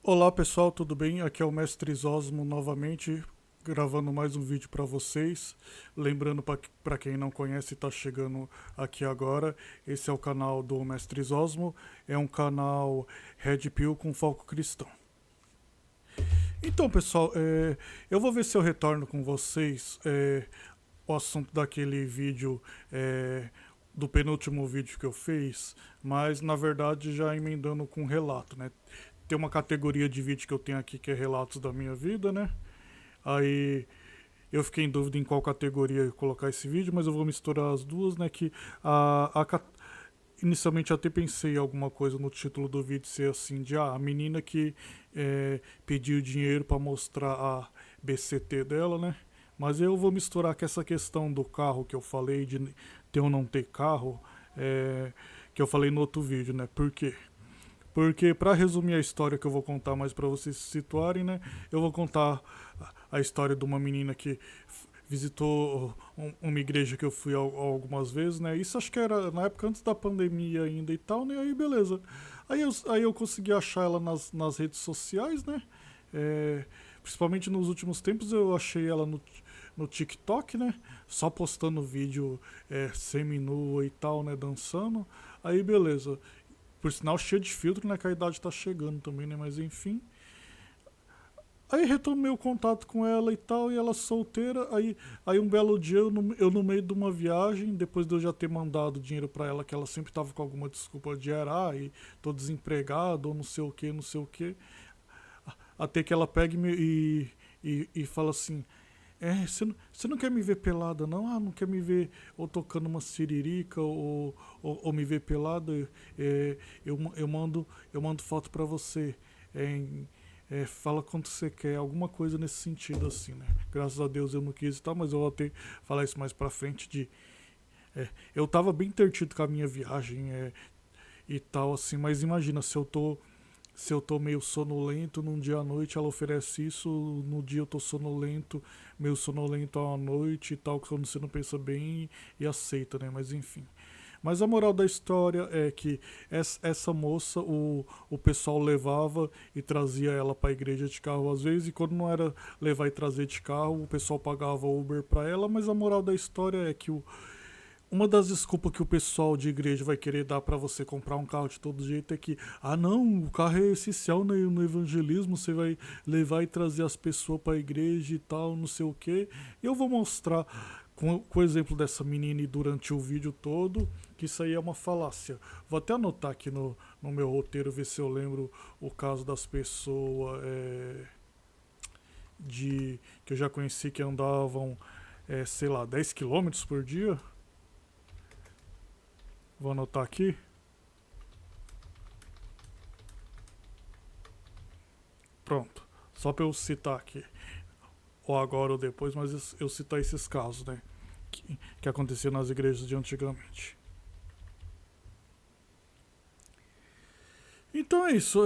Olá pessoal, tudo bem? Aqui é o Mestre Zosmo novamente, gravando mais um vídeo para vocês. Lembrando para quem não conhece e está chegando aqui agora, esse é o canal do Mestre Zosmo, é um canal Red Pill com foco cristão. Então pessoal, eu vou ver se eu retorno com vocês o assunto daquele vídeo, do penúltimo vídeo que eu fiz, mas na verdade já emendando com relato, né? Tem uma categoria de vídeo que eu tenho aqui que é relatos da minha vida, né? Aí eu fiquei em dúvida em qual categoria colocar esse vídeo, mas eu vou misturar as duas, né? Que inicialmente até pensei em alguma coisa no título do vídeo ser assim de a menina que pediu dinheiro para mostrar a BCT dela, né? Mas eu vou misturar com essa questão do carro que eu falei de ter ou não ter carro, que eu falei no outro vídeo, né? Por quê? Porque, para resumir a história que eu vou contar mais para vocês se situarem, né? Eu vou contar a história de uma menina que visitou uma igreja que eu fui algumas vezes, né? Isso acho que era na época antes da pandemia ainda e tal, né? Aí beleza. Aí eu consegui achar ela nas redes sociais, né? É, principalmente nos últimos tempos eu achei ela no TikTok, né? Só postando vídeo semi-nua e tal, né? Dançando. Aí beleza. Por sinal, cheio de filtro, né? Que a idade tá chegando também, né? Mas enfim. Aí retomei o contato com ela e tal, e ela solteira. Aí um belo dia, eu no meio de uma viagem, depois de eu já ter mandado dinheiro pra ela, que ela sempre tava com alguma desculpa de e tô desempregado, ou não sei o que, não sei o que. Até que ela pega e fala assim: você não quer me ver pelada, não? Ah, não quer me ver ou tocando uma siririca ou me ver pelada? Eu mando foto pra você. É, fala quanto você quer, alguma coisa nesse sentido, assim, né? Graças a Deus eu não quis e tal, mas eu vou até falar isso mais pra frente. Eu tava bem intertido com a minha viagem e tal, assim, mas imagina se eu tô meio sonolento num dia à noite, ela oferece isso, no dia eu tô sonolento, meio sonolento à noite e tal, quando você não pensa bem e aceita, né? Mas enfim. Mas a moral da história é que essa moça, o pessoal levava e trazia ela para a igreja de carro às vezes, e quando não era levar e trazer de carro, o pessoal pagava Uber para ela, mas a moral da história é que uma das desculpas que o pessoal de igreja vai querer dar para você comprar um carro de todo jeito é que, ah não, o carro é essencial no evangelismo, você vai levar e trazer as pessoas para a igreja e tal, não sei o que. Eu vou mostrar com o exemplo dessa menina e durante o vídeo todo que isso aí é uma falácia. Vou até anotar aqui no meu roteiro, ver se eu lembro o caso das pessoas que eu já conheci que andavam, sei lá, 10 quilômetros por dia. Vou anotar aqui. Pronto. Só para eu citar aqui, ou agora ou depois, mas eu citar esses casos, né? Que aconteciam nas igrejas de antigamente. Então é isso.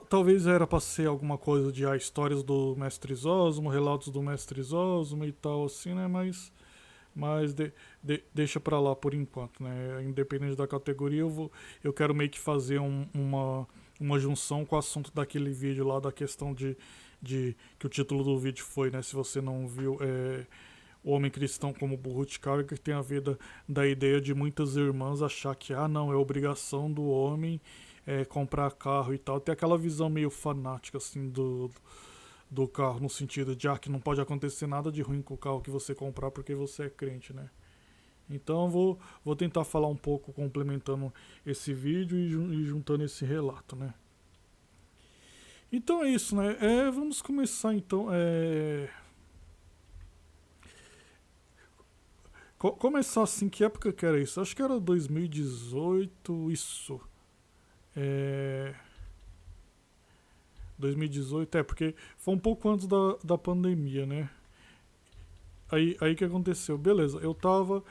Talvez era para ser alguma coisa de histórias do Mestre Zosmo, relatos do Mestre Zosmo e tal, assim, né? Mas deixa pra lá por enquanto, né? Independente da categoria, eu quero meio que fazer uma junção com o assunto daquele vídeo lá da questão de que o título do vídeo foi, né? Se você não viu, o homem cristão como burro de carga, que tem a ver da ideia de muitas irmãs achar que, ah, não, é obrigação do homem comprar carro e tal. Tem aquela visão meio fanática, assim, do carro, no sentido de que não pode acontecer nada de ruim com o carro que você comprar porque você é crente, né? Então eu vou tentar falar um pouco complementando esse vídeo e juntando esse relato, né? Então é isso, né? Vamos começar então. Começar assim, que época que era isso? Acho que era 2018, isso. É, 2018, porque foi um pouco antes da pandemia, né? Aí que aconteceu? Beleza, eu tava.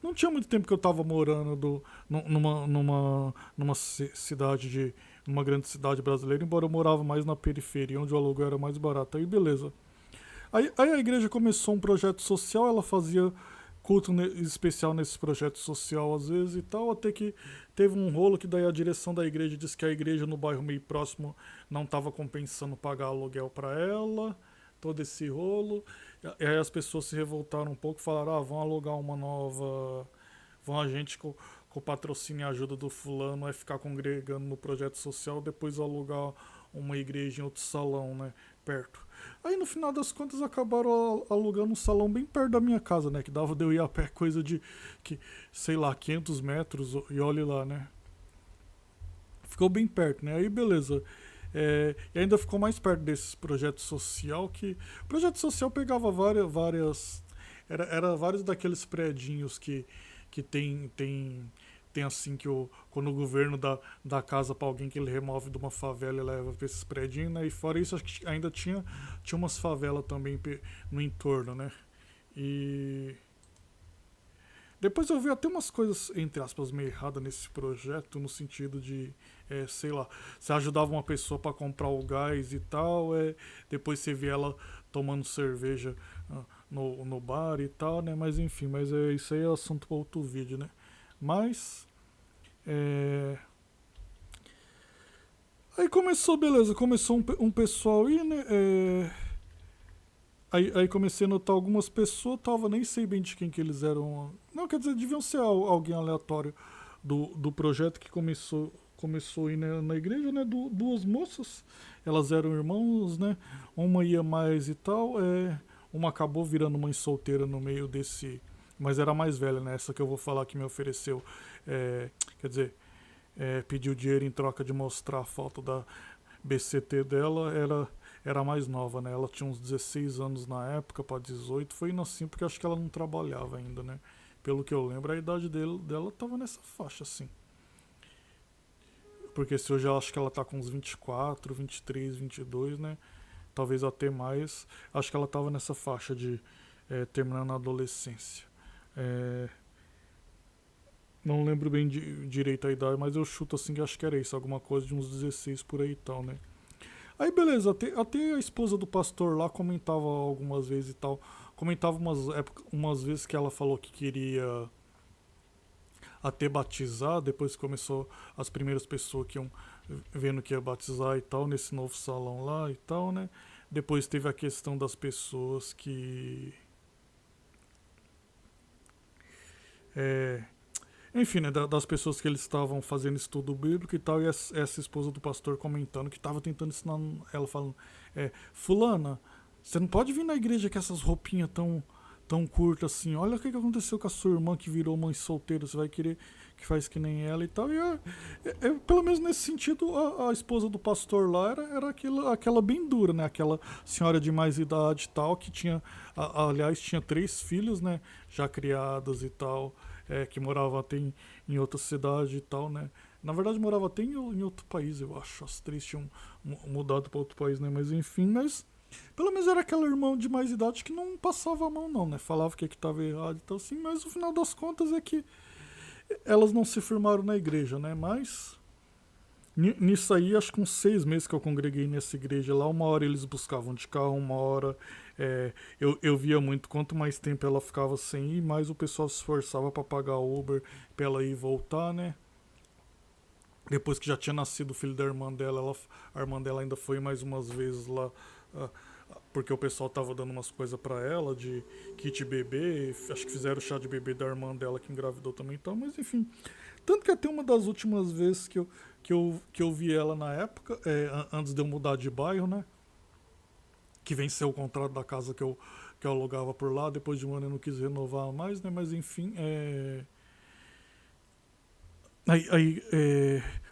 Não tinha muito tempo que eu tava morando numa cidade de. Numa grande cidade brasileira, embora eu morava mais na periferia, onde o aluguel era mais barato. Aí beleza. Aí a igreja começou um projeto social, ela fazia culto especial nesse projeto social às vezes e tal, até que teve um rolo que daí a direção da igreja disse que a igreja no bairro meio próximo não estava compensando pagar aluguel para ela, todo esse rolo. E aí as pessoas se revoltaram um pouco e falaram, vão alugar uma nova, vão a gente com o patrocínio e ajuda do fulano vai ficar congregando no projeto social, depois alugar uma igreja em outro salão, né, perto. Aí no final das contas acabaram alugando um salão bem perto da minha casa, né, que dava de eu ir a pé coisa de, que, sei lá, 500 metros e olhe lá, né. Ficou bem perto, né, aí beleza. E ainda ficou mais perto desse projeto social que... O projeto social pegava várias era vários daqueles predinhos que tem assim que quando o governo dá casa para alguém que ele remove de uma favela e leva para esses predinhos, né? E fora isso, acho que ainda tinha umas favelas também no entorno, né? E depois eu vi até umas coisas, entre aspas, meio erradas nesse projeto, no sentido de, sei lá, você ajudava uma pessoa para comprar o gás e tal, depois você vê ela tomando cerveja no bar e tal, né? Mas enfim, isso aí é assunto para outro vídeo, né? Mas, aí começou, beleza, começou um pessoal aí, né? Aí comecei a notar algumas pessoas, tava, nem sei bem de quem que eles eram. Não, quer dizer, deviam ser alguém aleatório do projeto que começou aí na igreja, né? Duas moças, elas eram irmãos, né? Uma ia mais e tal, uma acabou virando mãe solteira no meio desse. Mas era mais velha, né? Essa que eu vou falar que me ofereceu. Quer dizer, pediu dinheiro em troca de mostrar a foto da BCT dela, era mais nova, né? Ela tinha uns 16 anos na época, para 18. Foi indo assim, porque acho que ela não trabalhava ainda, né? Pelo que eu lembro, a idade dela tava nessa faixa, assim. Porque se hoje eu acho que ela tá com uns 24, 23, 22, né? Talvez até mais. Acho que ela tava nessa faixa de terminando a adolescência. Não lembro bem direito a idade, mas eu chuto assim que acho que era isso, alguma coisa de uns 16 por aí e tal, né? Aí beleza, até a esposa do pastor lá comentava algumas vezes e tal. Comentava umas vezes que ela falou que queria até batizar, depois começou as primeiras pessoas que iam vendo que ia batizar e tal, nesse novo salão lá e tal, né? Depois teve a questão das pessoas que. É, enfim, né, das pessoas que eles estavam fazendo estudo bíblico e tal, e essa esposa do pastor comentando que estava tentando ensinar ela, falando: Fulana, você não pode vir na igreja com essas roupinhas tão curtas assim. Olha o que aconteceu com a sua irmã que virou mãe solteira, você vai querer que faz que nem ela e tal. E pelo menos nesse sentido, a esposa do pastor lá era aquela bem dura, né? Aquela senhora de mais idade e tal, que tinha, aliás, tinha 3 filhos, né? Já criadas e tal. Que morava até em outra cidade e tal, né? Na verdade, morava até em outro país, eu acho. As 3 tinham mudado para outro país, né? Mas enfim, pelo menos era aquela irmã de mais idade que não passava a mão, não, né? Falava que estava errado e tal, assim. Mas o final das contas é que elas não se firmaram na igreja, né? Mas nisso aí, acho que uns 6 meses que eu congreguei nessa igreja lá, uma hora eles buscavam de carro, uma hora eu via muito, quanto mais tempo ela ficava sem ir, mais o pessoal se esforçava para pagar Uber, pra ela ir e voltar, né? Depois que já tinha nascido o filho da irmã dela, a irmã dela ainda foi mais umas vezes lá, porque o pessoal tava dando umas coisas para ela, de kit bebê, acho que fizeram o chá de bebê da irmã dela que engravidou também e tal, mas enfim. Tanto que até uma das últimas vezes que eu vi ela na época, antes de eu mudar de bairro, né? Que venceu o contrato da casa que eu alugava por lá, depois de um ano eu não quis renovar mais, né? Mas enfim,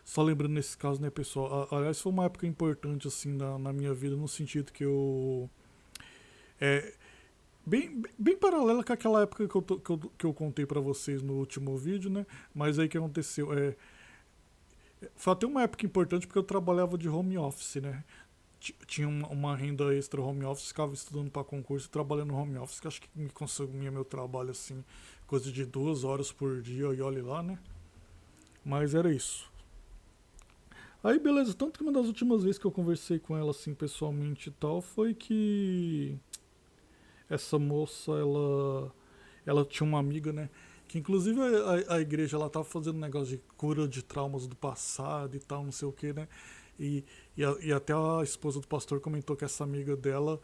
só lembrando nesse caso, né, pessoal? Aliás, foi uma época importante, assim, na minha vida, no sentido que eu. É, bem paralela com aquela época que eu contei pra vocês no último vídeo, né? Mas aí o que aconteceu? Foi até uma época importante porque eu trabalhava de home office, né? Tinha uma renda extra home office, ficava estudando para concurso e trabalhando no home office, que acho que me consumia meu trabalho assim, coisa de 2 horas por dia e olhe lá, né? Mas era isso. Aí beleza, tanto que uma das últimas vezes que eu conversei com ela assim pessoalmente e tal foi que essa moça, ela tinha uma amiga, né? Que inclusive a igreja ela tava fazendo um negócio de cura de traumas do passado e tal, não sei o que, né? E, e até a esposa do pastor comentou que essa amiga dela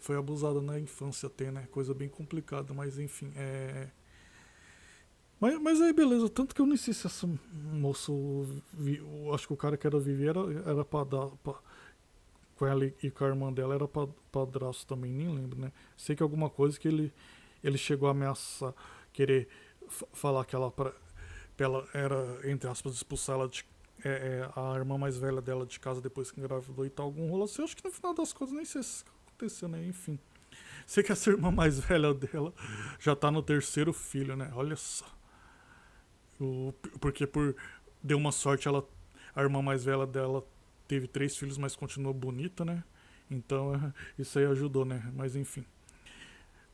foi abusada na infância até, né? Coisa bem complicada, mas enfim. Mas aí beleza, tanto que eu nem sei se essa moça. Eu acho que o cara que era viver era pra dar. Com ela e com a irmã dela era padrasto também, nem lembro, né? Sei que alguma coisa que ele chegou a ameaçar, querer falar que ela era, entre aspas, expulsar ela a irmã mais velha dela de casa depois que engravidou e tal, algum rolo assim. Eu acho que no final das contas nem sei se isso aconteceu, né? Enfim. Sei que essa irmã mais velha dela já tá no terceiro filho, né? Olha só. Porque deu uma sorte, a irmã mais velha dela teve 3 filhos, mas continuou bonita, né? Então isso aí ajudou, né? Mas enfim.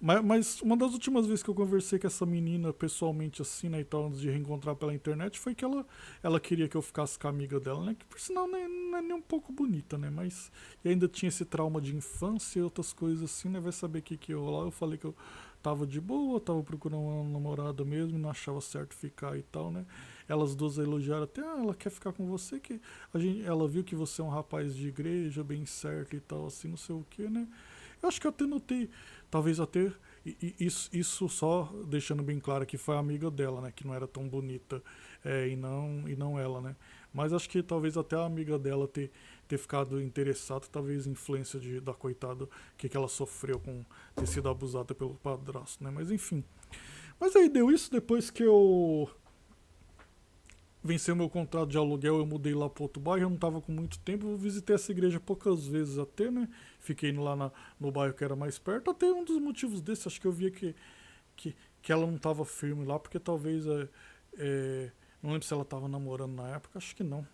Mas uma das últimas vezes que eu conversei com essa menina pessoalmente assim, né, e tal, antes de reencontrar pela internet, foi que ela queria que eu ficasse com a amiga dela, né? Que por sinal não é nem um pouco bonita, né? Mas e ainda tinha esse trauma de infância e outras coisas assim, né? Vai saber o que eu lá. Eu falei que eu tava de boa, tava procurando uma namorada mesmo, e não achava certo ficar e tal, né? Elas duas elogiaram até, ela quer ficar com você, que ela viu que você é um rapaz de igreja, bem certo e tal, assim, não sei o que, né? Eu acho que eu até notei, talvez até isso só deixando bem claro que foi a amiga dela, né, que não era tão bonita, e não ela, né. Mas acho que talvez até a amiga dela ter ficado interessada, talvez influência da coitada, que ela sofreu com ter sido abusada pelo padrasto, né. Mas enfim. Mas aí deu isso depois que eu venceu meu contrato de aluguel, eu mudei lá para outro bairro, eu não tava com muito tempo, eu visitei essa igreja poucas vezes até, né? Fiquei lá no bairro que era mais perto, até um dos motivos desse, acho que eu via que ela não tava firme lá, porque talvez, não lembro se ela tava namorando na época, acho que não.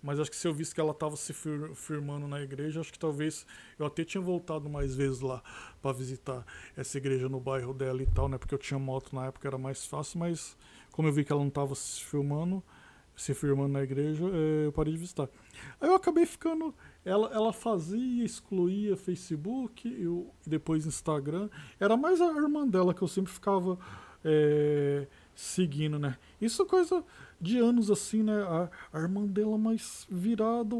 Mas acho que se eu visse que ela tava se firmando na igreja, acho que talvez eu até tinha voltado mais vezes lá para visitar essa igreja no bairro dela e tal, né? Porque eu tinha moto na época, era mais fácil, mas como eu vi que ela não tava se firmando na igreja, eu parei de visitar. Aí eu acabei ficando. Ela fazia, excluía Facebook, depois Instagram. Era mais a irmã dela que eu sempre ficava seguindo, né? Isso é coisa de anos assim, né? A irmã dela mais virada,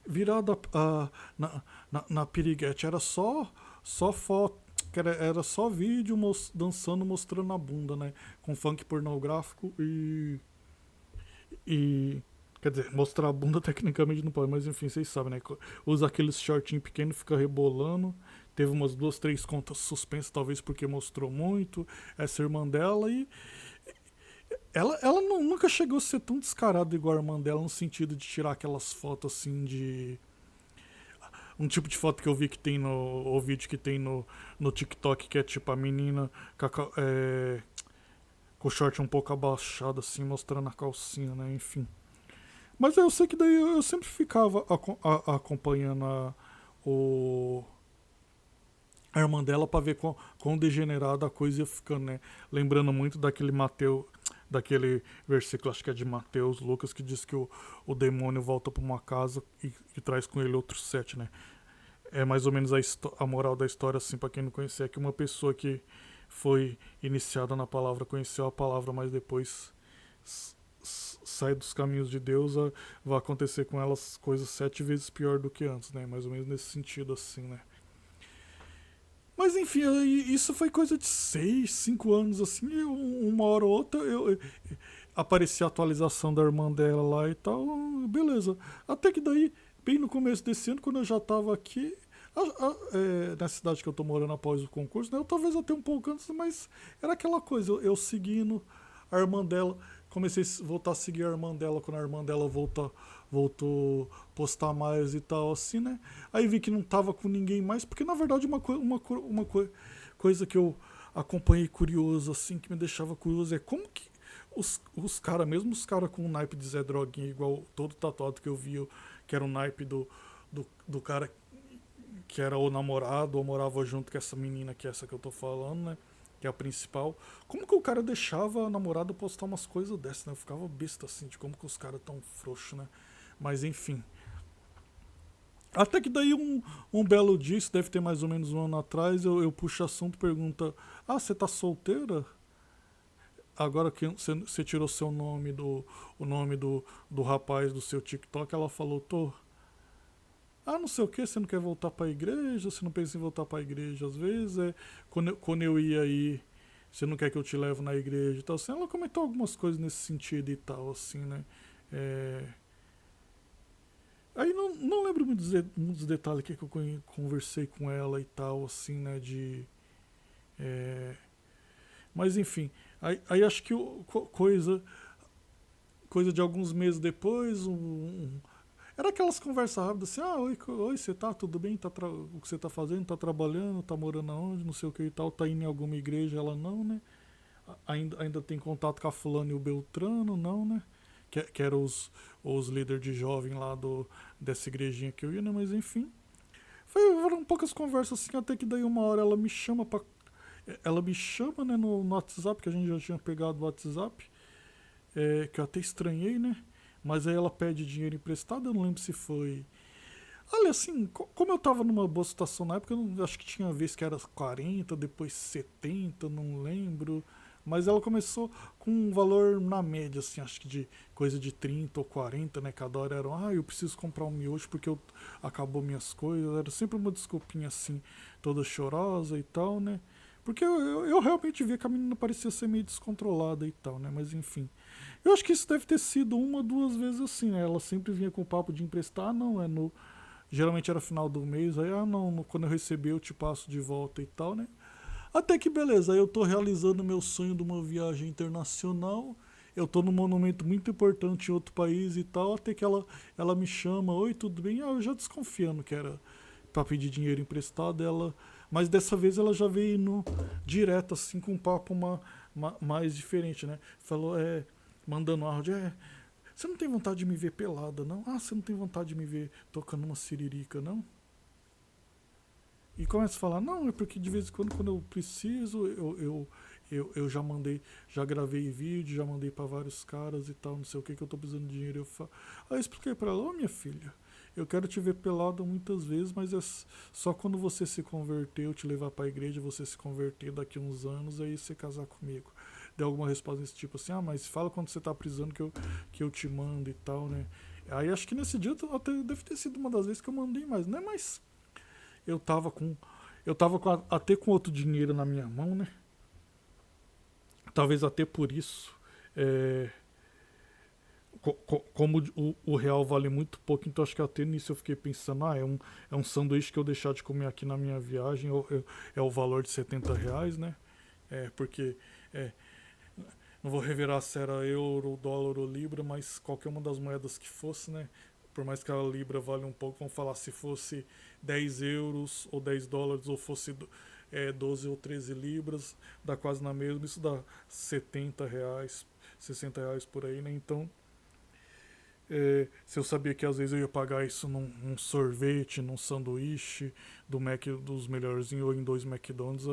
virada na piriguete. Era só foto. Era só vídeo dançando, mostrando a bunda, né? Com funk pornográfico e quer dizer, mostrar a bunda tecnicamente não pode, mas enfim, vocês sabem, né? Usa aqueles shortinhos pequenos, fica rebolando. Teve umas 2, 3 contas suspensas, talvez porque mostrou muito. Essa irmã dela e. Ela nunca chegou a ser tão descarada igual a irmã dela, no sentido de tirar aquelas fotos assim de. Um tipo de foto que eu vi que tem no. Ou vídeo que tem no TikTok, que é tipo a menina com o short um pouco abaixado, assim, mostrando a calcinha, né? Enfim. Mas eu sei que daí eu sempre ficava acompanhando o, a irmã dela pra ver quão degenerada a coisa ia ficando, né? Lembrando muito daquele versículo, acho que é de Mateus, Lucas, que diz que o demônio volta pra uma casa e traz com ele outros 7, né? É mais ou menos a moral da história, assim, pra quem não conhecer, é que uma pessoa que foi iniciada na palavra, conheceu a palavra, mas depois sai dos caminhos de Deus, vai acontecer com elas coisas 7 vezes pior do que antes, né? Mais ou menos nesse sentido, assim, né? Mas enfim, isso foi coisa de 6, 5 anos, assim, uma hora ou outra aparecia a atualização da irmã dela lá e tal, beleza. Até que daí, bem no começo desse ano, quando eu já tava aqui, na cidade que eu tô morando após o concurso, né? Eu talvez até um pouco antes, mas era aquela coisa, eu seguindo a irmã dela, comecei a voltar a seguir a irmã dela quando a irmã dela voltou a postar mais e tal, assim, né? Aí vi que não tava com ninguém mais, porque na verdade coisa que eu acompanhei curioso, assim, que me deixava curioso é como que os caras, mesmo os caras com o naipe de Zé Droguinha, igual todo tatuado que eu vi, que era o naipe do cara que era o namorado ou morava junto com essa menina, que é essa que eu tô falando, né? Que é a principal. Como que o cara deixava a namorada postar umas coisas dessas, né? Eu ficava besta assim, de como que os caras tão frouxos, né? Mas enfim. Até que daí um belo dia, isso deve ter mais ou menos um ano atrás, eu puxo assunto e pergunta, ah, você tá solteira? Agora que você tirou seu nome o nome do rapaz do seu TikTok, ela falou, tô. Ah, não sei o que, você não quer voltar pra igreja, você não pensa em voltar pra igreja às vezes, quando eu ia aí, você não quer que eu te leve na igreja e tal, assim, ela comentou algumas coisas nesse sentido e tal, assim, né? É, aí não lembro muitos detalhes que eu conversei com ela e tal, assim, né? É, mas enfim, aí acho que coisa de alguns meses depois, era aquelas conversas rápidas assim, ah, oi, você tá, tudo bem? O que você tá fazendo? Tá trabalhando? Tá morando aonde? Não sei o que e tal, tá indo em alguma igreja? Ela não, né? Ainda tem contato com a fulano e o Beltrano, não, né? Que eram os líderes de jovem lá dessa igrejinha que eu ia, né? Mas enfim. Foram poucas conversas assim, até que daí uma hora ela me chama pra. Ela me chama, né, no WhatsApp, que a gente já tinha pegado o WhatsApp, que eu até estranhei, né? Mas aí ela pede dinheiro emprestado, eu não lembro se foi. Olha, assim, como eu tava numa boa situação na época, eu acho que tinha vez que era 40, depois 70, não lembro. Mas ela começou com um valor na média, assim, acho que de coisa de 30 ou 40, né? Cada hora era, eu preciso comprar um miojo porque acabou minhas coisas. Era sempre uma desculpinha assim, toda chorosa e tal, né? Porque eu realmente via que a menina parecia ser meio descontrolada e tal, né? Mas enfim. Eu acho que isso deve ter sido uma, duas vezes assim, né? Ela sempre vinha com o papo de emprestar, não, é no. Geralmente era final do mês, aí, não, quando eu receber eu te passo de volta e tal, né? Até que beleza, aí eu tô realizando meu sonho de uma viagem internacional. Eu tô num monumento muito importante em outro país e tal, até que ela me chama, oi, tudo bem? Eu já desconfiando que era pra pedir dinheiro emprestado, mas dessa vez ela já veio no direto, assim, com um papo mais diferente, né? Falou, mandando áudio, você não tem vontade de me ver pelada, não? Ah, você não tem vontade de me ver tocando uma siririca, não? E começa a falar, não, é porque de vez em quando eu preciso, eu já gravei vídeo, já mandei pra vários caras e tal, não sei o que eu tô precisando de dinheiro. Aí eu expliquei pra ela, minha filha, eu quero te ver pelado muitas vezes, mas só quando você se converter, eu te levar pra igreja, você se converter daqui a uns anos, aí você casar comigo. Deu alguma resposta desse tipo assim, mas fala quando você tá precisando que eu te mando e tal, né? Aí acho que nesse dia até deve ter sido uma das vezes que eu mandei mais, né? Mas eu tava com. Eu tava até com outro dinheiro na minha mão, né? Talvez até por isso. é, como o real vale muito pouco, então acho que até nisso eu fiquei pensando, é um sanduíche que eu deixar de comer aqui na minha viagem, é o valor de R$ 70, né? Porque é, não vou revelar se era euro, dólar ou libra, mas qualquer uma das moedas que fosse, né? Por mais que a libra vale um pouco, vamos falar se fosse 10 euros ou 10 dólares ou fosse 12 ou 13 libras, dá quase na mesma, isso dá R$ 70, R$ 60 por aí, né? Então, se eu sabia que às vezes eu ia pagar isso num sorvete, num sanduíche dos melhorzinhos ou em dois McDonald's,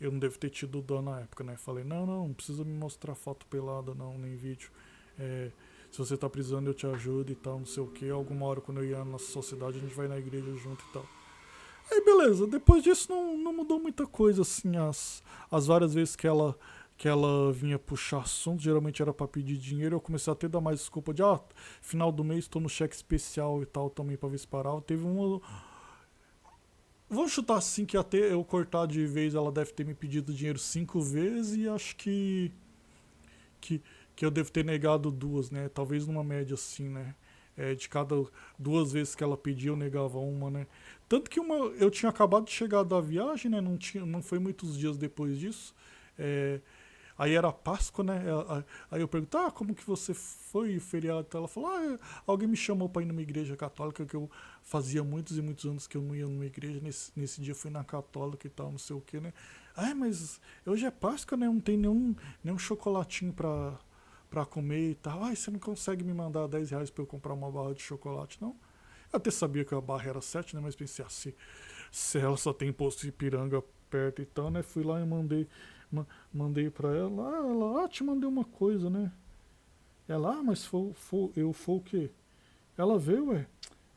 eu não devo ter tido dó na época, né? Falei, não precisa me mostrar foto pelada, não, nem vídeo. É, se você tá precisando, eu te ajudo e tal, não sei o que. Alguma hora quando eu ia na sociedade, a gente vai na igreja junto e tal. Aí beleza, depois disso não mudou muita coisa, assim, as várias vezes que ela vinha puxar assunto, geralmente era pra pedir dinheiro, eu comecei a até dar mais desculpa de, final do mês tô no cheque especial e tal também pra ver se parava. Teve uma. Vamos chutar assim que até eu cortar de vez ela deve ter me pedido dinheiro 5 vezes e acho que, que eu devo ter negado duas, né? Talvez numa média assim, né? De cada 2 vezes que ela pediu, eu negava uma, né? Tanto que eu tinha acabado de chegar da viagem, né? Não foi muitos dias depois disso. É, Aí era Páscoa, né? Aí eu pergunto, como que você foi o feriado? Ela falou, alguém me chamou para ir numa igreja católica, que eu fazia muitos e muitos anos que eu não ia numa igreja. Nesse dia fui na católica e tal, não sei o que, né? Mas hoje é Páscoa, né? Não tem nenhum chocolatinho pra comer e tal. Você não consegue me mandar R$ 10 pra eu comprar uma barra de chocolate, não? Eu até sabia que a barra era 7, né? Mas pensei, se ela só tem posto de Ipiranga perto e tal, né? Fui lá e mandei pra ela. Ela, te mandei uma coisa, né? Ela, mas foi o quê? Ela veio, ué.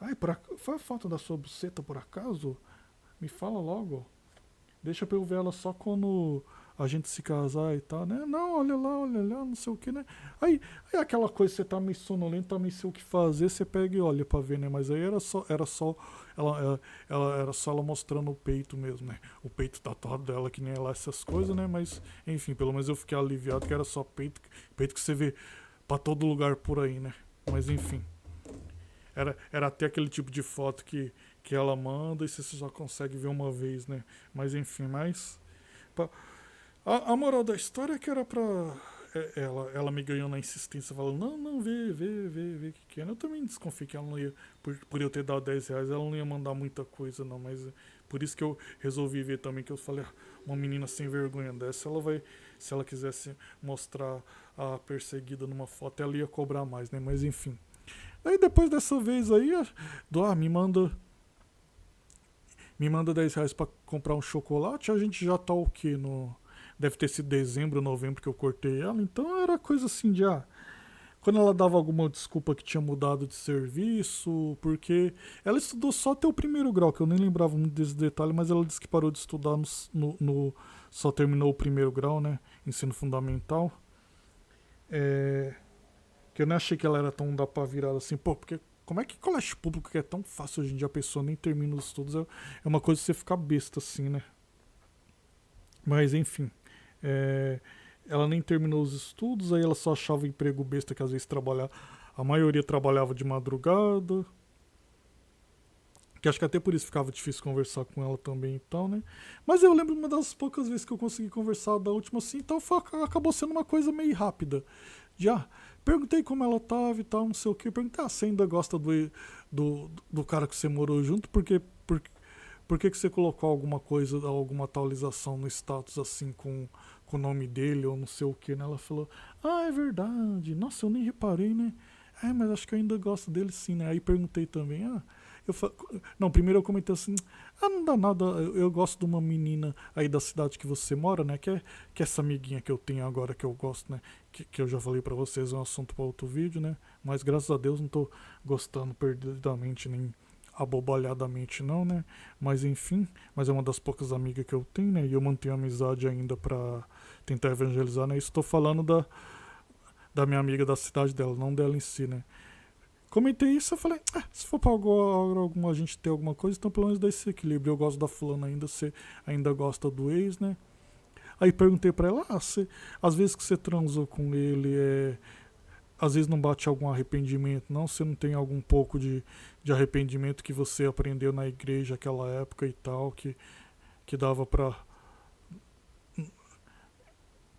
Ai, foi a foto da sua buceta por acaso? Me fala logo. Deixa pra eu ver ela só quando a gente se casar e tal, né? Não, olha lá, não sei o que, né? Aí aquela coisa, você tá meio sonolento, tá meio sem o que fazer, você pega e olha pra ver, né? Mas aí era só ela mostrando o peito mesmo, né? O peito tatuado dela, que nem ela, essas coisas, né? Mas, enfim, pelo menos eu fiquei aliviado que era só peito, peito que você vê pra todo lugar por aí, né? Mas, enfim. Era até aquele tipo de foto que ela manda e você só consegue ver uma vez, né? Mas enfim, a moral da história é que era pra. Ela me ganhou na insistência, falando, não, vê o que é. Eu também desconfiei que ela não ia, por eu ter dado R$ 10, ela não ia mandar muita coisa, não, mas por isso que eu resolvi ver também, que eu falei, uma menina sem vergonha dessa, ela vai, se ela quisesse mostrar a perseguida numa foto, ela ia cobrar mais, né? Mas enfim. Aí depois dessa vez aí, me manda R$ 10 pra comprar um chocolate, a gente já tá o quê? Deve ter sido dezembro, novembro que eu cortei ela, então era coisa assim de, quando ela dava alguma desculpa que tinha mudado de serviço, porque ela estudou só até o primeiro grau, que eu nem lembrava muito desse detalhe, mas ela disse que parou de estudar só terminou o primeiro grau, né? Ensino fundamental. É, que eu nem achei que ela era tão da pá virada assim, pô, porque como é que colégio público que é tão fácil hoje em dia a pessoa nem termina os estudos? É uma coisa de você ficar besta assim, né? Mas enfim. é, Ela nem terminou os estudos, aí ela só achava emprego besta que às vezes trabalhava. A maioria trabalhava de madrugada. Que acho que até por isso ficava difícil conversar com ela também e tal, né? Mas eu lembro uma das poucas vezes que eu consegui conversar da última assim, então acabou sendo uma coisa meio rápida. Já perguntei como ela tava e tal, não sei o que. Perguntei, você ainda gosta do cara que você morou junto? Por que você colocou alguma coisa, alguma atualização no status assim com o nome dele ou não sei o que, né? Ela falou, é verdade. Nossa, eu nem reparei, né? Mas acho que eu ainda gosto dele sim, né? Aí perguntei também, eu fa... Não, primeiro eu comentei assim, não dá nada, eu gosto de uma menina aí da cidade que você mora, né? Que é essa amiguinha que eu tenho agora que eu gosto, né? Que eu já falei pra vocês, é um assunto pra outro vídeo, né? Mas graças a Deus não tô gostando perdidamente nem abobalhadamente não, né? Mas enfim, mas é uma das poucas amigas que eu tenho, né? E eu mantenho amizade ainda pra tentar evangelizar, né? Estou falando da minha amiga da cidade dela, não dela em si, né? Comentei isso, eu falei, se for pra alguma gente ter alguma coisa, então pelo menos dá esse equilíbrio. Eu gosto da fulana ainda, você ainda gosta do ex, né? Aí perguntei pra ela, às vezes que você transou com ele, às vezes não bate algum arrependimento, não? Você não tem algum pouco de arrependimento que você aprendeu na igreja naquela época e tal, que dava pra.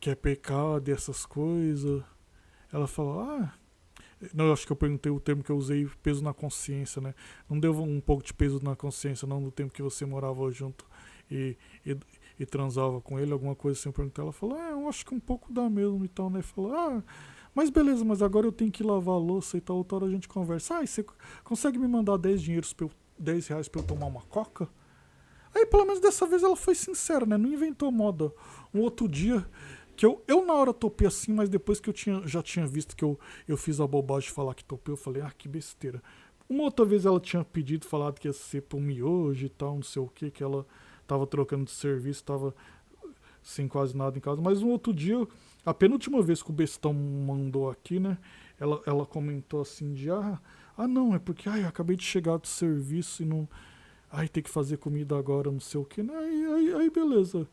Que é pecado e essas coisas. Ela falou, não, eu acho que eu perguntei o termo que eu usei, peso na consciência, né? Não deu um pouco de peso na consciência, não, no tempo que você morava junto e, e, e transava com ele, alguma coisa assim. Eu perguntei, ela falou, eu acho que um pouco dá mesmo e tal, né? Falou, mas beleza, mas agora eu tenho que lavar a louça e tal, outra hora a gente conversa. E você consegue me mandar R$ 10 pra eu tomar uma coca? Aí pelo menos dessa vez ela foi sincera, né? Não inventou moda. Um outro dia que eu na hora topei assim, mas depois que já tinha visto que eu fiz a bobagem de falar que topei, eu falei, que besteira. Uma outra vez ela tinha pedido, falado que ia ser pro miojo e tal, não sei o que ela tava trocando de serviço, tava sem quase nada em casa. Mas um outro dia, a penúltima vez que o Bestão mandou aqui, né? Ela comentou assim de, não, é porque, eu acabei de chegar do serviço e não... tem que fazer comida agora, não sei o que, né? Aí beleza.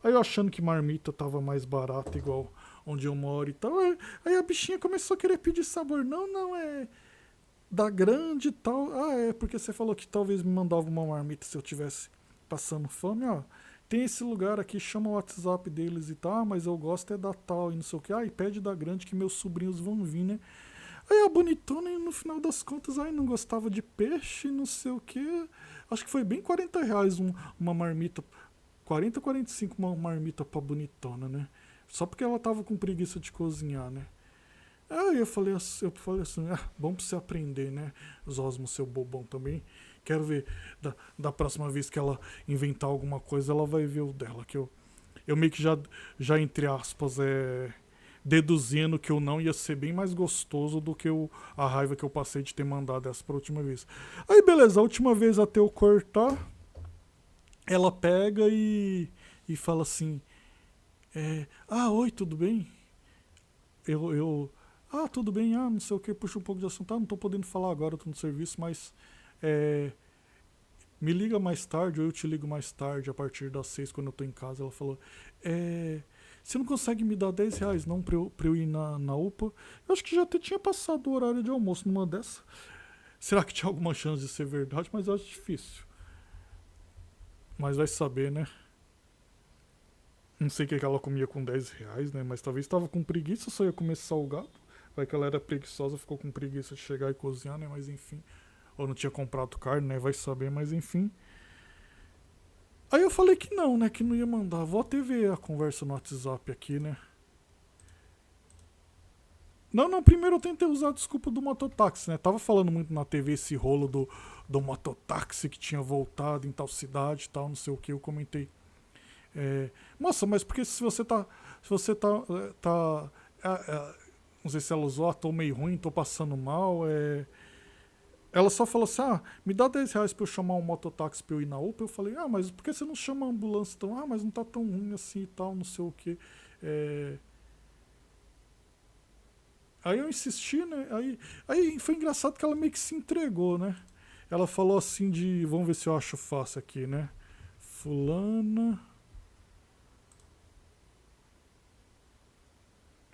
Aí eu achando que marmita tava mais barata, igual onde eu moro e tal. Aí a bichinha começou a querer pedir sabor. Não, é da grande e tal. É porque você falou que talvez me mandava uma marmita se eu tivesse passando fome, Tem esse lugar aqui, chama o WhatsApp deles e tal, mas eu gosto é da tal e não sei o que. E pede da grande que meus sobrinhos vão vir, né? Aí a bonitona, no final das contas, não gostava de peixe, não sei o que. Acho que foi bem R$ 40 uma marmita. 40, 45 uma marmita pra bonitona, né? Só porque ela tava com preguiça de cozinhar, né? Aí eu falei assim, bom pra você aprender, né? Zosmo, seu bobão também. Quero ver, da próxima vez que ela inventar alguma coisa, ela vai ver o dela. Que eu meio que já entre aspas, deduzindo que eu não ia ser bem mais gostoso do que a raiva que eu passei de ter mandado essa pra última vez. Aí beleza, a última vez até eu cortar, ela pega e fala assim, oi, tudo bem? Tudo bem, não sei o que, puxa um pouco de assunto, não tô podendo falar agora, tô no serviço, mas é, me liga mais tarde, ou eu te ligo mais tarde, a partir das 6 quando eu tô em casa. Ela falou, você não consegue me dar R$ 10 não pra eu ir na UPA? Eu acho que já até tinha passado o horário de almoço numa dessa. Será que tinha alguma chance de ser verdade? Mas eu acho difícil. Mas vai saber, né? Não sei o que ela comia com R$ 10, né? Mas talvez estava com preguiça, só ia comer salgado. Vai que ela era preguiçosa, ficou com preguiça de chegar e cozinhar, né? Mas enfim. Ou não tinha comprado carne, né? Vai saber, mas enfim. Aí eu falei que não, né? Que não ia mandar. Vou até ver a conversa no WhatsApp aqui, né? Não, primeiro eu tentei usar a desculpa do mototáxi, né? Tava falando muito na TV esse rolo do mototáxi que tinha voltado em tal cidade e tal, não sei o que, eu comentei. Moça, mas porque se você tá. Se você tá não sei se ela usou, tô meio ruim, tô passando mal, Ela só falou assim, me dá R$ 10 pra eu chamar um mototáxi pra eu ir na UPA. Eu falei, mas por que você não chama a ambulância tão? Mas não tá tão ruim assim e tal, não sei o que. Aí eu insisti, né? Aí foi engraçado que ela meio que se entregou, né? Ela falou assim de. Vamos ver se eu acho fácil aqui, né? Fulana.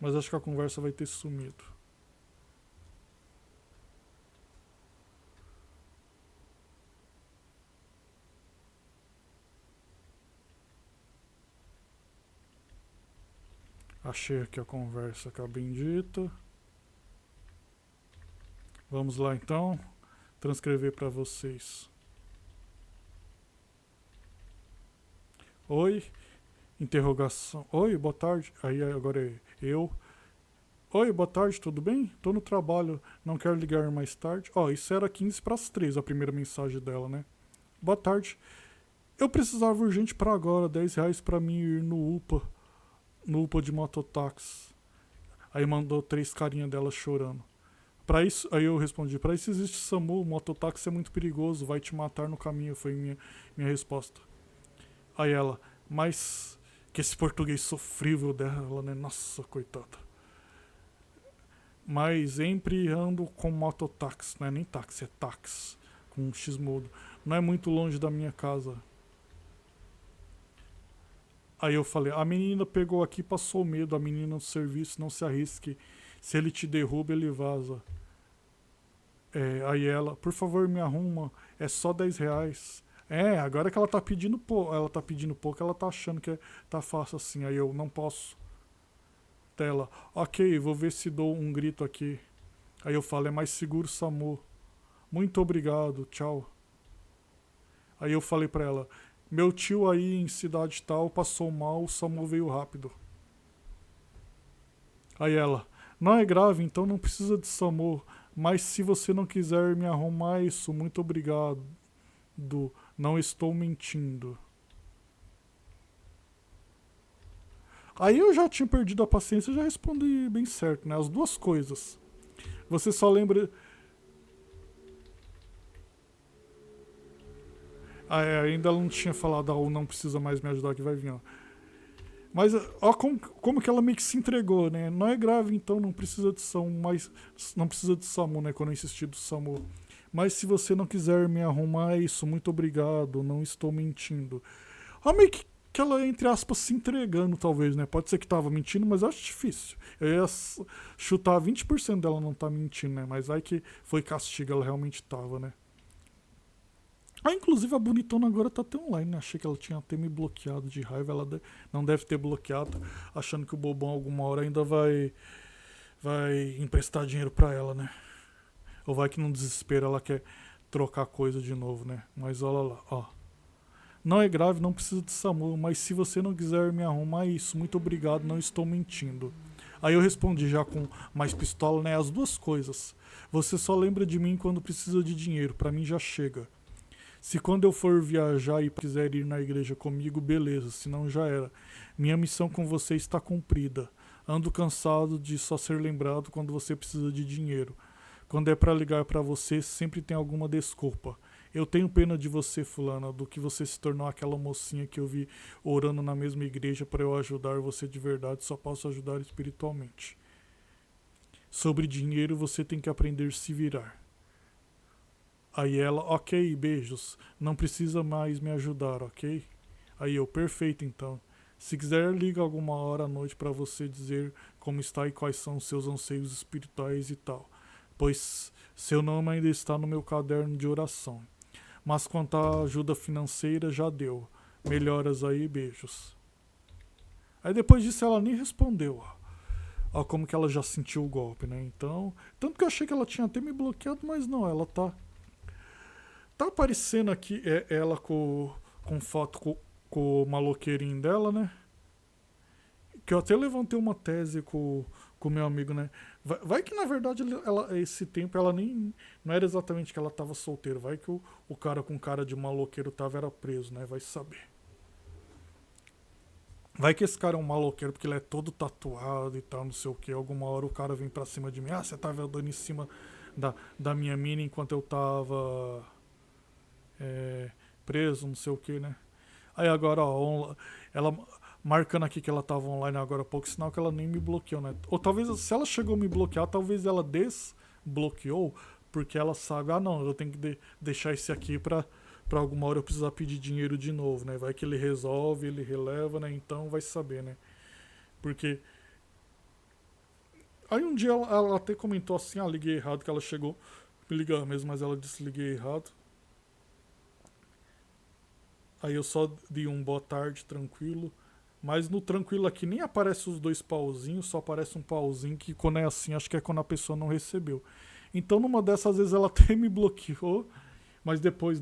Mas acho que a conversa vai ter sumido. Achei aqui a conversa com a bendita. Vamos lá então. Transcrever para vocês. Oi, interrogação. Oi, boa tarde. Aí agora é eu. Oi, boa tarde, tudo bem? Tô no trabalho, não quero ligar mais tarde. Isso era 15 para as 3, a primeira mensagem dela, né? Boa tarde. Eu precisava urgente para agora, R$ 10 para mim ir no UPA de mototáxi. Aí mandou 3 carinhas dela chorando. Para isso, aí eu respondi, para isso existe SAMU, mototáxi é muito perigoso, vai te matar no caminho, foi minha resposta. Aí ela, mas que esse português sofrível dela, né? Nossa, coitada. Mas sempre ando com mototáxi, não é nem táxi, é táxi, com um X-Modo. Não é muito longe da minha casa. Aí eu falei, a menina pegou aqui, passou medo, a menina no serviço, não se arrisque. Se ele te derruba, ele vaza. Aí ela, por favor, me arruma, é só R$ 10. Agora que ela tá pedindo pouco, ela tá achando que tá fácil assim. Aí eu, não posso. Tela, ok, vou ver se dou um grito aqui. Aí eu falo, é mais seguro, SAMU. Muito obrigado, tchau. Aí eu falei pra ela, meu tio aí em cidade tal passou mal, o SAMU veio rápido. Aí ela, não é grave, então não precisa de SAMU. Mas se você não quiser me arrumar isso, muito obrigado. Não estou mentindo. Aí eu já tinha perdido a paciência e já respondi bem certo, né? As duas coisas. Você só lembra. Ainda ela não tinha falado, ou não precisa mais me ajudar que vai vir, ó. Mas ó como que ela meio que se entregou, né? Não é grave, então não precisa de SAMU, mas não precisa de SAMU, né? Quando eu insisti do SAMU. Mas se você não quiser me arrumar isso, muito obrigado, não estou mentindo. Meio que ela, entre aspas, se entregando, talvez, né? Pode ser que tava mentindo, mas eu acho difícil. Eu ia chutar 20% dela não tá mentindo, né? Mas vai que foi castigo, ela realmente tava, né? Inclusive a bonitona agora tá até online, né? Achei que ela tinha até me bloqueado de raiva. Ela não deve ter bloqueado, achando que o bobão alguma hora ainda vai emprestar dinheiro pra ela, né? Ou vai que num desespero ela quer trocar coisa de novo, né? Mas olha lá, ó. Não é grave, não precisa de SAMU, mas se você não quiser me arrumar isso, muito obrigado, não estou mentindo. Aí eu respondi já com mais pistola, né? As duas coisas. Você só lembra de mim quando precisa de dinheiro, pra mim já chega. Se quando eu for viajar e quiser ir na igreja comigo, beleza, senão já era. Minha missão com você está cumprida. Ando cansado de só ser lembrado quando você precisa de dinheiro. Quando é pra ligar pra você, sempre tem alguma desculpa. Eu tenho pena de você, fulana, do que você se tornou aquela mocinha que eu vi orando na mesma igreja para eu ajudar você de verdade, só posso ajudar espiritualmente. Sobre dinheiro você tem que aprender a se virar. Aí ela, ok, beijos, não precisa mais me ajudar, ok? Aí eu, perfeito então. Se quiser, liga alguma hora à noite para você dizer como está e quais são os seus anseios espirituais e tal. Pois seu nome ainda está no meu caderno de oração. Mas quanto à ajuda financeira, já deu. Melhoras aí, beijos. Aí depois disso ela nem respondeu, ó. Ó como que ela já sentiu o golpe, né? Então, tanto que eu achei que ela tinha até me bloqueado, mas não, ela tá aparecendo aqui ela com foto com o maloqueirinho dela, né? Que eu até levantei uma tese com o meu amigo, né? Vai que na verdade esse tempo ela nem. Não era exatamente que ela tava solteira. Vai que o cara com cara de maloqueiro era preso, né? Vai saber. Vai que esse cara é um maloqueiro porque ele é todo tatuado e tal, não sei o que. Alguma hora o cara vem pra cima de mim. Ah, você tava andando em cima da minha mina enquanto eu tava preso, não sei o que, né? Aí agora, ó, ela marcando aqui que ela tava online agora há pouco, sinal que ela nem me bloqueou, né? Ou talvez, se ela chegou a me bloquear, talvez ela desbloqueou, porque ela sabe, ah não, eu tenho que deixar esse aqui pra alguma hora eu precisar pedir dinheiro de novo, né? Vai que ele resolve, ele releva, né? Então vai saber, né? Porque. Aí um dia ela até comentou assim, ah, liguei errado, que ela chegou me ligar mesmo, mas ela disse liguei errado. Aí eu só dei um boa tarde, tranquilo. Mas no tranquilo aqui nem aparece os dois pauzinhos, só aparece um pauzinho que quando é assim, acho que é quando a pessoa não recebeu. Então numa dessas vezes ela até me bloqueou, mas depois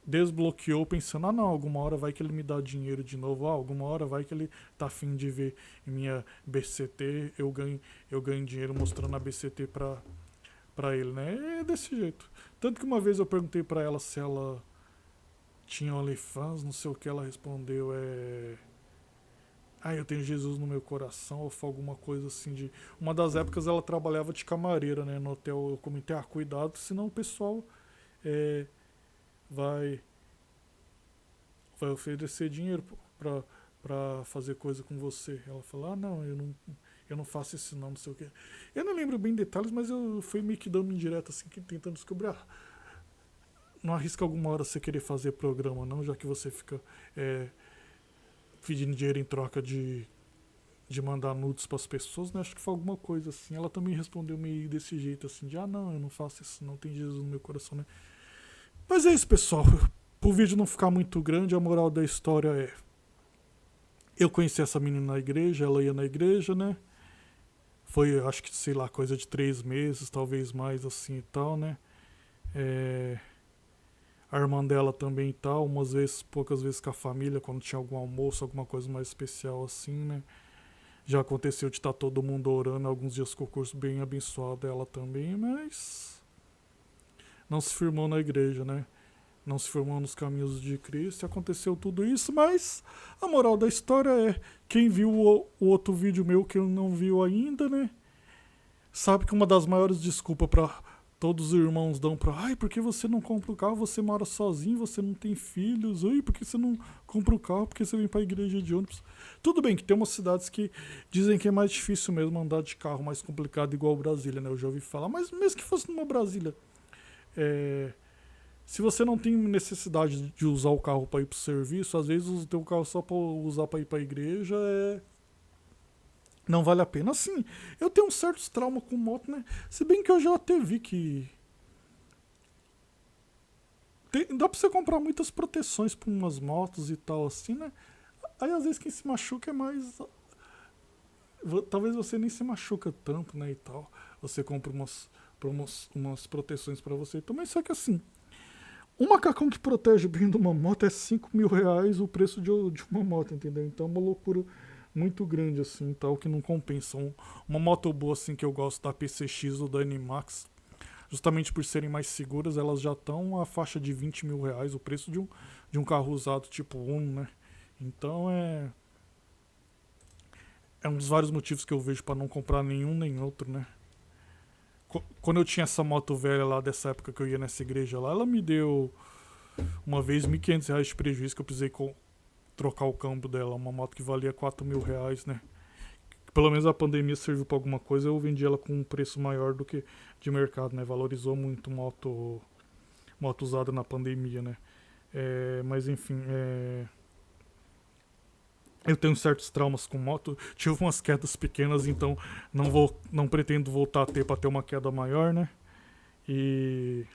desbloqueou pensando, ah não, alguma hora vai que ele me dá dinheiro de novo, ah, alguma hora vai que ele tá afim de ver minha BCT, eu ganho dinheiro mostrando a BCT pra ele, né? É desse jeito. Tanto que uma vez eu perguntei pra ela se ela tinha OnlyFans, não sei o que ela respondeu, ah, eu tenho Jesus no meu coração, ou foi alguma coisa assim de. Uma das épocas ela trabalhava de camareira, né? No hotel eu comentei, ah, cuidado, senão o pessoal é, vai, vai oferecer dinheiro pra fazer coisa com você. Ela falou, ah não, eu não faço isso não sei o que. Eu não lembro bem detalhes, mas eu fui meio que dando indireta assim, tentando descobrir. Ah, não arrisca alguma hora você querer fazer programa, não, já que você fica pedindo dinheiro em troca de mandar nudes para as pessoas, né? Acho que foi alguma coisa assim. Ela também respondeu meio desse jeito, assim, de ah, não, eu não faço isso, não tem Jesus no meu coração, né? Mas é isso, pessoal. Pro vídeo não ficar muito grande, a moral da história é: eu conheci essa menina na igreja, ela ia na igreja, né? Foi, acho que, sei lá, coisa de 3 meses, talvez mais assim e tal, né? A irmã dela também e tal, umas vezes, poucas vezes com a família, quando tinha algum almoço, alguma coisa mais especial assim, né? Já aconteceu de estar todo mundo orando, alguns dias com o curso bem abençoado dela também, mas não se firmou na igreja, né? Não se firmou nos caminhos de Cristo, aconteceu tudo isso, mas a moral da história é: quem viu o outro vídeo meu que não viu ainda, né? Sabe que uma das maiores desculpas para todos os irmãos dão pra, ai, por que você não compra o carro? Você mora sozinho, você não tem filhos. Ai, por que você não compra o carro? Por que você vem pra igreja de ônibus? Tudo bem que tem umas cidades que dizem que é mais difícil mesmo andar de carro, mais complicado, igual Brasília, né? Eu já ouvi falar, mas mesmo que fosse numa Brasília, se você não tem necessidade de usar o carro para ir pro serviço, às vezes o teu carro só para usar para ir pra igreja não vale a pena. Assim, eu tenho um certo trauma com moto, né? Se bem que eu já até vi que dá pra você comprar muitas proteções pra umas motos e tal, assim, né? Aí às vezes quem se machuca é mais. Talvez você nem se machuca tanto, né? E tal. Você compra umas proteções pra você também. Só que assim, um macacão que protege bem de uma moto é R$ 5.000 o preço de uma moto, entendeu? Então é uma loucura muito grande, assim, tal, que não compensa. Uma moto boa, assim, que eu gosto da PCX ou da NMAX, justamente por serem mais seguras, elas já estão a faixa de R$ 20.000, o preço de um carro usado tipo Uno, né? Então É um dos vários motivos que eu vejo pra não comprar nenhum nem outro, né? Quando eu tinha essa moto velha lá dessa época que eu ia nessa igreja lá, ela me deu uma vez R$ 1.500 de prejuízo que eu precisei trocar o câmbio dela. Uma moto que valia R$ 4.000, né? Pelo menos a pandemia serviu pra alguma coisa, eu vendi ela com um preço maior do que de mercado, né? Valorizou muito moto usada na pandemia, né? Mas enfim, eu tenho certos traumas com moto. Tive umas quedas pequenas, então não pretendo voltar a ter para ter uma queda maior, né? E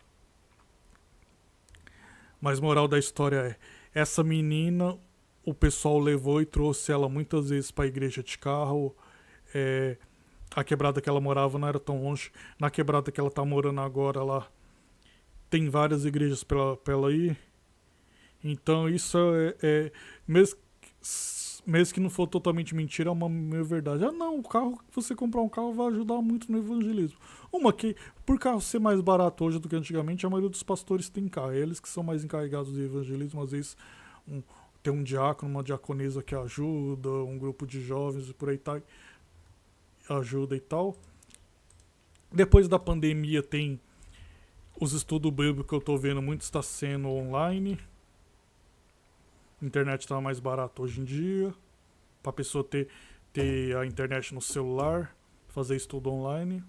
mas moral da história essa menina, o pessoal levou e trouxe ela muitas vezes para a igreja de carro. É, a quebrada que ela morava não era tão longe. Na quebrada que ela tá morando agora lá tem várias igrejas pra ela ir. Então isso mesmo, mesmo que não for totalmente mentira, é uma meio verdade. Ah não, você comprar um carro vai ajudar muito no evangelismo. Uma que, por carro ser mais barato hoje do que antigamente, a maioria dos pastores tem carro. Eles que são mais encarregados de evangelismo, às vezes tem um diácono, uma diaconisa que ajuda, um grupo de jovens e por aí tá, ajuda e tal. Depois da pandemia tem os estudos bíblicos que eu tô vendo, muito está sendo online. A internet está mais barata hoje em dia. Pra pessoa ter a internet no celular, fazer estudo online.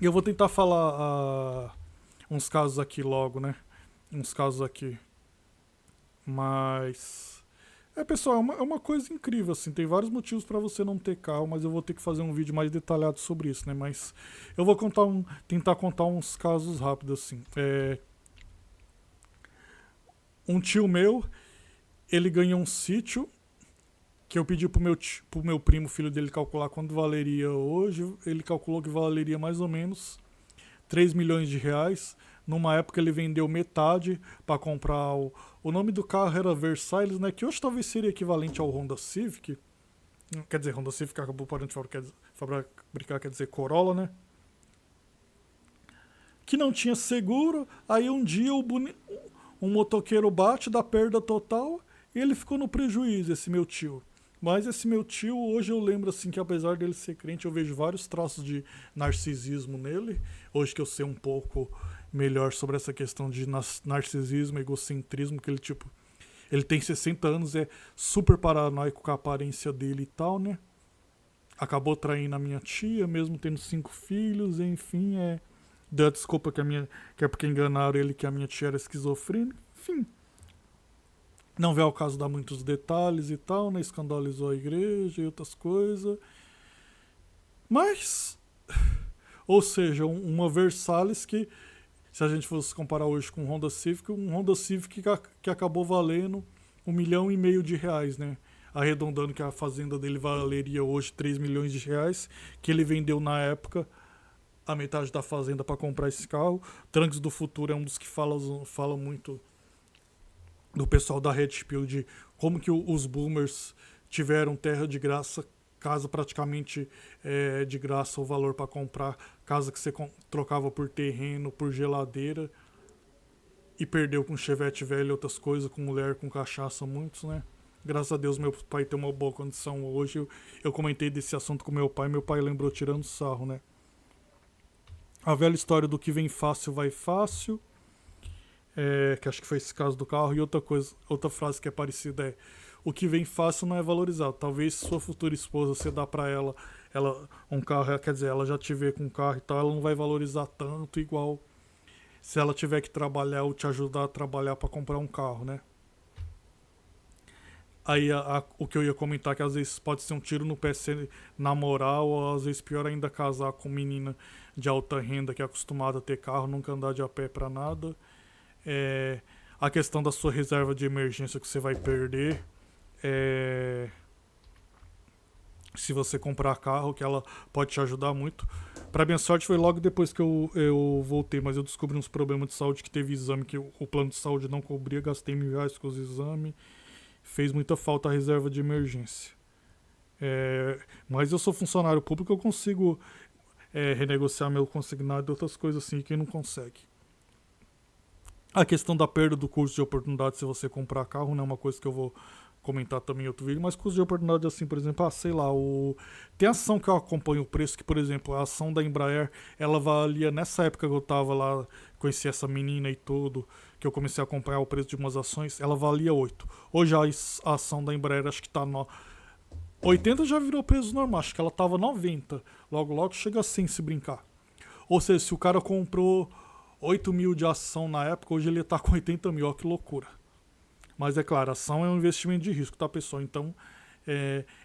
E eu vou tentar falar uns casos aqui logo, né? Uns casos aqui. Mas pessoal, é uma coisa incrível, assim. Tem vários motivos para você não ter carro, mas eu vou ter que fazer um vídeo mais detalhado sobre isso, né? Mas eu vou tentar contar uns casos rápidos, assim. Um tio meu, ele ganhou um sítio que eu pedi pro meu primo, filho dele, calcular quanto valeria hoje. Ele calculou que valeria mais ou menos R$ 3 milhões. Numa época ele vendeu metade para comprar o nome do carro era Versailles, né? Que hoje talvez seria equivalente ao Honda Civic. Quer dizer, Honda Civic acabou parando de fabricar, quer dizer, Corolla, né? Que não tinha seguro. Aí um dia um motoqueiro bate, dá perda total e ele ficou no prejuízo, esse meu tio. Mas esse meu tio, hoje eu lembro assim que apesar dele ser crente, eu vejo vários traços de narcisismo nele. Hoje que eu sei um pouco melhor sobre essa questão de narcisismo, egocentrismo, que ele tem 60 anos, é super paranoico com a aparência dele e tal, né? Acabou traindo a minha tia, mesmo tendo 5 filhos, enfim, deu a desculpa que é porque enganaram ele que a minha tia era esquizofrênica, enfim. Não veio ao caso dar muitos detalhes e tal, né? Escandalizou a igreja e outras coisas. Mas, ou seja, uma Versalhes que, se a gente fosse comparar hoje com um Honda Civic que acabou valendo R$ 1,5 milhão, né? Arredondando que a fazenda dele valeria hoje R$ 3 milhões, que ele vendeu na época a metade da fazenda para comprar esse carro. Trunks do Futuro é um dos que fala muito do pessoal da Red Pill de como que os boomers tiveram terra de graça, casa praticamente de graça o valor para comprar, casa que você trocava por terreno, por geladeira, e perdeu com chevette velho e outras coisas, com mulher, com cachaça, muitos, né? Graças a Deus meu pai tem uma boa condição hoje. Eu comentei desse assunto com meu pai lembrou tirando sarro, né? A velha história do que vem fácil vai fácil. Que acho que foi esse caso do carro. E outra frase que é parecida o que vem fácil não é valorizado. Talvez sua futura esposa, você dá pra ela um carro, quer dizer, ela já te vê com um carro e tal, ela não vai valorizar tanto igual se ela tiver que trabalhar ou te ajudar a trabalhar pra comprar um carro, né? Aí o que eu ia comentar que às vezes pode ser um tiro no pé ser namorar, ou às vezes pior ainda casar com menina de alta renda que é acostumada a ter carro, nunca andar de a pé pra nada. A questão da sua reserva de emergência que você vai perder. Se você comprar carro, que ela pode te ajudar muito. Pra minha sorte foi logo depois que eu voltei, mas eu descobri uns problemas de saúde, que teve exame que o plano de saúde não cobria, gastei R$ 1.000 com os exames. Fez muita falta a reserva de emergência. Mas eu sou funcionário público, eu consigo renegociar meu consignado e outras coisas assim, quem não consegue. A questão da perda do custo de oportunidade se você comprar carro não é uma coisa que eu vou comentar também em outro vídeo, mas custo de oportunidade assim, por exemplo, sei lá, tem ação que eu acompanho o preço, que por exemplo, a ação da Embraer, ela valia, nessa época que eu tava lá, conheci essa menina e tudo, que eu comecei a acompanhar o preço de umas ações, ela valia 8. Hoje a ação da Embraer acho que tá no 80, já virou preço normal, acho que ela tava 90. Logo, logo chega a 100 se brincar. Ou seja, se o cara comprou 8 mil de ação na época, hoje ele tá com 80 mil, ó, que loucura. Mas é claro, ação é um investimento de risco, tá, pessoal? Então,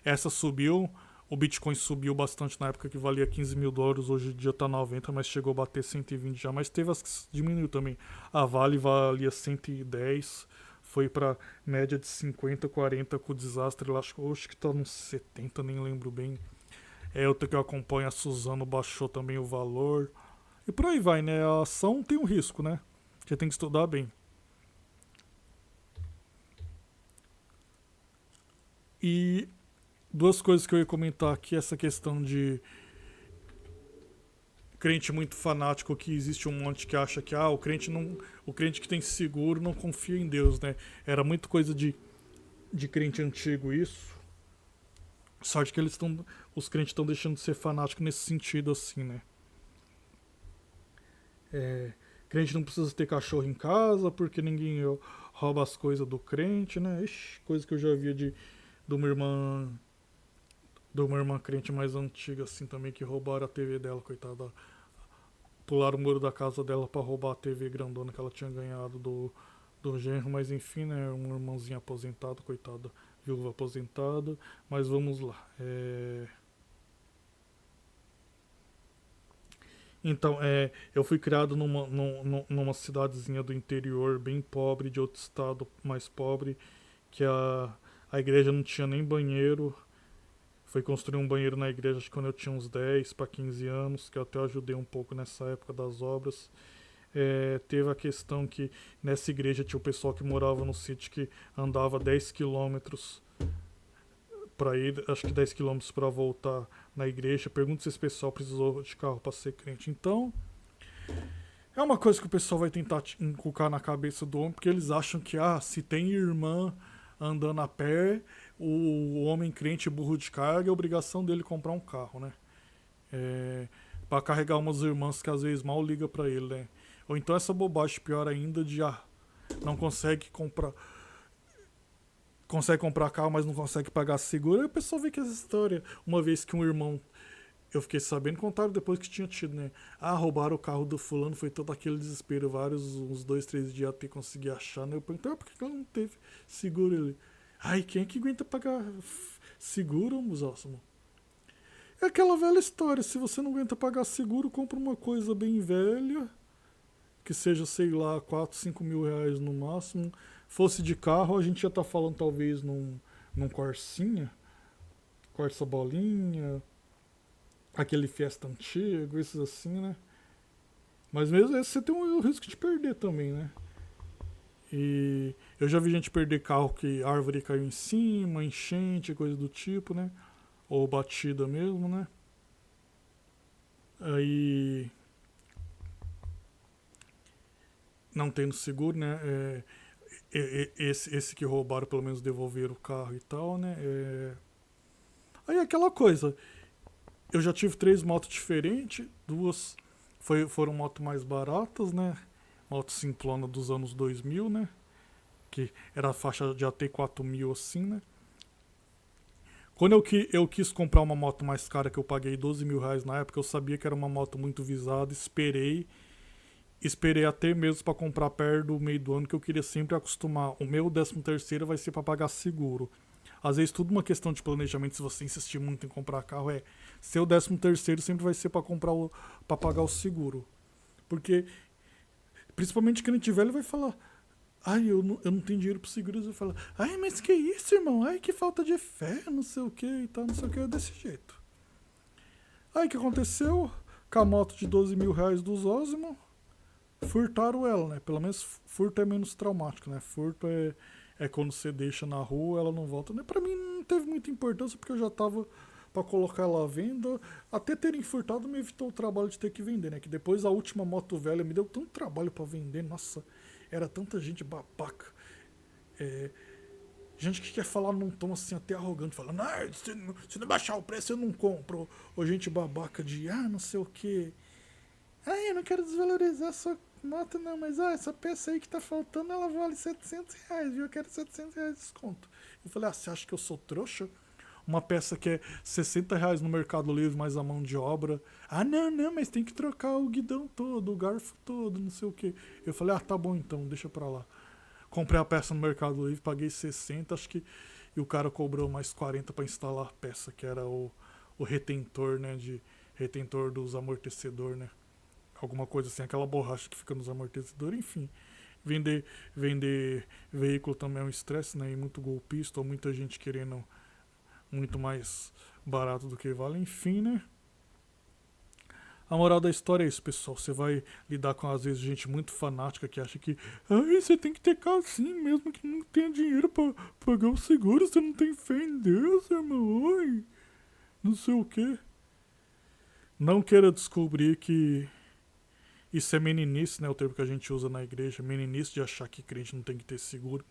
essa subiu, o Bitcoin subiu bastante na época que valia 15 mil dólares, hoje em dia tá 90, mas chegou a bater 120 já, mas teve as que diminuiu também. A Vale valia 110, foi pra média de 50, 40 com o desastre, eu acho que tá nos 70, nem lembro bem. Outra que eu acompanho, a Suzano, baixou também o valor. E por aí vai, né? A ação tem um risco, né? Você tem que estudar bem. E duas coisas que eu ia comentar aqui, essa questão de crente muito fanático, que existe um monte que acha que o crente que tem seguro não confia em Deus, né? Era muito coisa de crente antigo isso. Sorte que os crentes estão deixando de ser fanáticos nesse sentido assim, né? Crente não precisa ter cachorro em casa porque ninguém rouba as coisas do crente, né? Ixi, coisa que eu já via de uma irmã crente mais antiga assim também, que roubaram a TV dela, coitada. Pularam o muro da casa dela pra roubar a TV grandona que ela tinha ganhado do genro, mas enfim, né? Um irmãozinho aposentado, coitada, viúva aposentada. Mas vamos lá. Então, eu fui criado numa cidadezinha do interior, bem pobre, de outro estado mais pobre, que a igreja não tinha nem banheiro. Foi construir um banheiro na igreja acho que quando eu tinha uns 10 para 15 anos, que eu até ajudei um pouco nessa época das obras. Teve a questão que nessa igreja tinha o pessoal que morava no sítio que andava 10 quilômetros para ir, acho que 10 quilômetros para voltar na igreja. Pergunta se esse pessoal precisou de carro para ser crente. Então, é uma coisa que o pessoal vai tentar inculcar na cabeça do homem, porque eles acham que, se tem irmã andando a pé, o homem crente burro de carga, é obrigação dele comprar um carro, né? Para carregar umas irmãs que às vezes mal liga para ele, né? Ou então essa bobagem pior ainda de, não consegue comprar carro, mas não consegue pagar seguro. Aí a pessoa vê que essa história, uma vez que um irmão, eu fiquei sabendo, contaram depois que tinha tido, né? Roubaram o carro do fulano, foi todo aquele desespero, uns 2, 3 dias até conseguir achar, né? Eu perguntei, por que ela não teve seguro? Ele, quem é que aguenta pagar seguro, Musóssimo? É aquela velha história, se você não aguenta pagar seguro, compra uma coisa bem velha, que seja, sei lá, 4, 5 mil reais no máximo. Fosse de carro, a gente já tá falando talvez num Corsinha, Corsa bolinha, aquele Fiesta antigo, esses assim, né? Mas mesmo esse você tem o risco de perder também, né? E eu já vi gente perder carro que a árvore caiu em cima, enchente, coisa do tipo, né? Ou batida mesmo, né? Aí, não tendo seguro, né? Esse que roubaram, pelo menos devolveram o carro e tal, né? Aí aquela coisa, eu já tive 3 motos diferentes, 2 foram motos mais baratas, né? Moto simplona dos anos 2000, né? Que era a faixa de AT 4000 assim, né? Quando eu quis comprar uma moto mais cara, que eu paguei 12 mil reais na época, eu sabia que era uma moto muito visada, esperei até mesmo para comprar perto do meio do ano, que eu queria sempre acostumar. O meu 13º vai ser para pagar seguro. Às vezes tudo uma questão de planejamento, se você insistir muito em comprar carro, seu 13º sempre vai ser para para pagar o seguro. Porque principalmente crente velho vai falar, eu não tenho dinheiro pro seguro. Eu falo, mas que isso, irmão? Que falta de fé, não sei o que e tal, não sei o que, desse jeito. Aí o que aconteceu? Com a moto de 12 mil reais do Zózimo, furtaram ela, né? Pelo menos furto é menos traumático, né? Furto é quando você deixa na rua, ela não volta. Né? Pra mim não teve muita importância, porque eu já tava pra colocar ela à venda. Até terem furtado me evitou o trabalho de ter que vender, né? Que depois a última moto velha me deu tanto trabalho pra vender, nossa, era tanta gente babaca. Gente que quer falar num tom assim até arrogante, falando, se não baixar o preço eu não compro. Ou gente babaca de, não sei o que. Eu não quero desvalorizar sua moto não, mas essa peça aí que tá faltando, ela vale R$ 700, viu? Eu quero R$ 700 de desconto. Eu falei, você acha que eu sou trouxa? Uma peça que é R$ 60 no Mercado Livre, mais a mão de obra. Não, mas tem que trocar o guidão todo, o garfo todo, não sei o que. Eu falei, tá bom então, deixa pra lá. Comprei a peça no Mercado Livre, paguei 60, acho que. E o cara cobrou mais 40 pra instalar a peça, que era o retentor, né? Retentor dos amortecedores, né? Alguma coisa assim, aquela borracha que fica nos amortecedores, enfim. Vender veículo também é um estresse, né? E muito golpista, ou muita gente querendo muito mais barato do que vale, enfim, né? A moral da história é isso, pessoal. Você vai lidar com, às vezes, gente muito fanática que acha que você tem que ter carro assim, mesmo que não tenha dinheiro pra pagar o seguro. Você não tem fé em Deus, irmão. Ai, não sei o quê. Não queira descobrir que isso é meninice, né? O termo que a gente usa na igreja. Meninice de achar que crente não tem que ter seguro.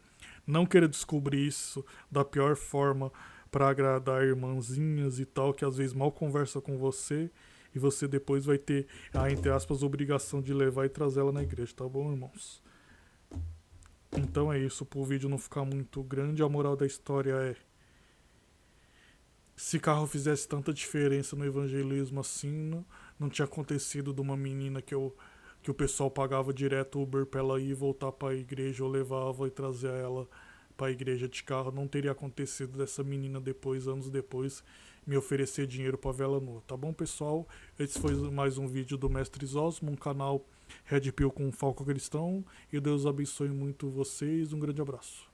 Não queira descobrir isso da pior forma para agradar irmãzinhas e tal, que às vezes mal conversa com você e você depois vai ter entre aspas, obrigação de levar e trazer ela na igreja, tá bom, irmãos? Então é isso, pro vídeo não ficar muito grande, a moral da história é: se carro fizesse tanta diferença no evangelismo assim, não tinha acontecido de uma menina que o pessoal pagava direto Uber pra ela ir e voltar pra igreja, ou levava e trazia ela pra igreja de carro. Não teria acontecido dessa menina depois, anos depois, me oferecer dinheiro pra vela nua. Tá bom, pessoal? Esse foi mais um vídeo do Mestre Zosmo, um canal Red Pill com foco cristão. E Deus abençoe muito vocês. Um grande abraço.